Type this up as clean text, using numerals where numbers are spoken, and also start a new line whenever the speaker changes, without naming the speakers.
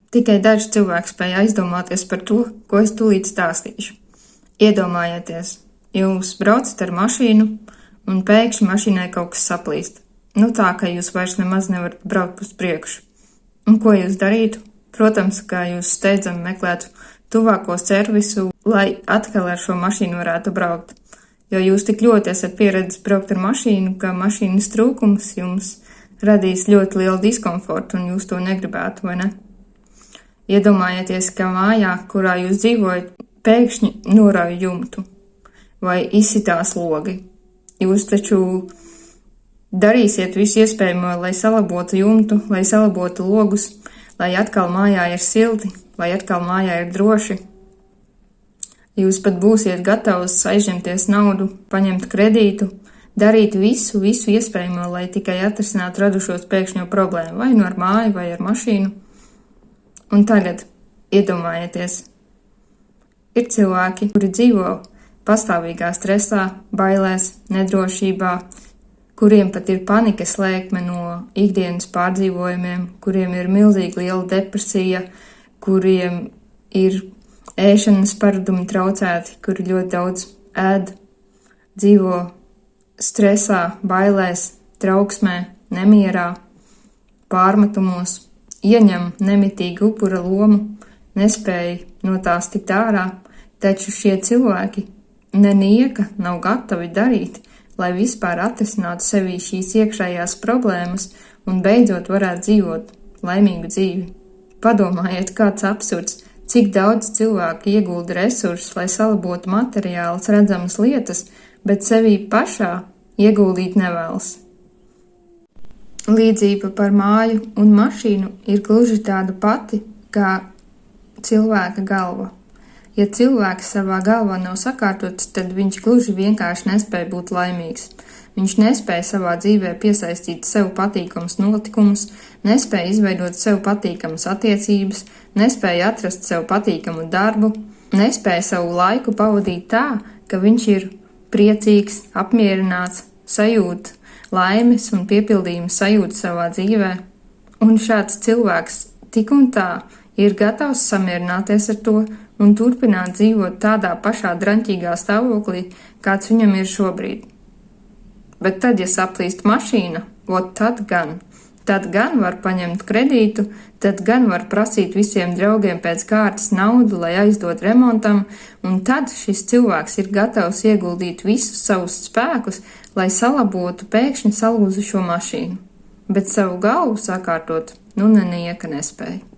Tikai daži cilvēki spēja aizdomāties par to, ko es tūlīt stāstīšu. Iedomājieties, jūs braucat ar mašīnu, un pēkšņi mašīnai kaut kas saplīst. Tā, ka jūs vairs nemaz nevarat braukt uz priekšu. Un ko jūs darītu? Protams, ka jūs steidzami meklētu tuvāko servisu, lai atkal ar šo mašīnu varētu braukt. Jo jūs tik ļoti esat pieredzis braukt ar mašīnu, ka mašīnas trūkums jums radīs ļoti lielu diskomfortu, un jūs to negribētu, vai ne? Iedomājieties, ka mājā, kurā jūs dzīvojat, pēkšņi norauj jumtu vai izsitās logi. Jūs taču darīsiet visu iespējamo, lai salabotu jumtu, lai salabotu logus, lai atkal mājā ir silti, lai atkal mājā ir droši. Jūs pat būsiet gatavs aizņemties naudu, paņemt kredītu, darīt visu iespējamo, lai tikai atrisinātu radušos pēkšņo problēmu, vai nu ar māju, vai ar mašīnu. Un tagad iedomājieties, ir cilvēki, kuri dzīvo pastāvīgā stresā, bailēs, nedrošībā, kuriem pat ir panikas lēkme no ikdienas pārdzīvojumiem, kuriem ir milzīgi liela depresija, kuriem ir ēšanas paradumi traucēti, kuri ļoti daudz ēd, dzīvo stresā, bailēs, trauksmē, nemierā, pārmetumos, ieņem nemitīgi upura lomu, nespēja no tās tikt ārā, taču šie cilvēki nenieka nav gatavi darīt, lai vispār atrisinātu sevī šīs iekšējās problēmas un beidzot varētu dzīvot laimīgu dzīvi. Padomājiet, kāds absurds, cik daudz cilvēku iegulda resursus, lai salabotu materiālus, redzamas lietas, bet sevī pašā ieguldīt nevēlas. Līdzība par māju un mašīnu ir gluži tāda pati kā cilvēka galva. Ja cilvēks savā galvā nav sakārtots, tad viņš gluži vienkārši nespēja būt laimīgs. Viņš nespēja savā dzīvē piesaistīt sev patīkamus notikumus, nespēja izveidot sev patīkamas attiecības, nespēja atrast sev patīkamu darbu, nespēja savu laiku pavadīt tā, ka viņš ir priecīgs, apmierināts, sajūt laimes un piepildījuma sajūta savā dzīvē, un šāds cilvēks tik un tā ir gatavs samierināties ar to un turpināt dzīvot tādā pašā draņķīgā stāvoklī, kāds viņam ir šobrīd. Bet tad, ja saplīst mašīna, tad gan var paņemt kredītu, tad gan var prasīt visiem draugiem pēc kārtas naudu, lai aizdod remontam, un tad šis cilvēks ir gatavs ieguldīt visus savus spēkus, lai salabotu pēkšņi salūzušo mašīnu. Bet savu galvu sakārtot, nenieka nespēja.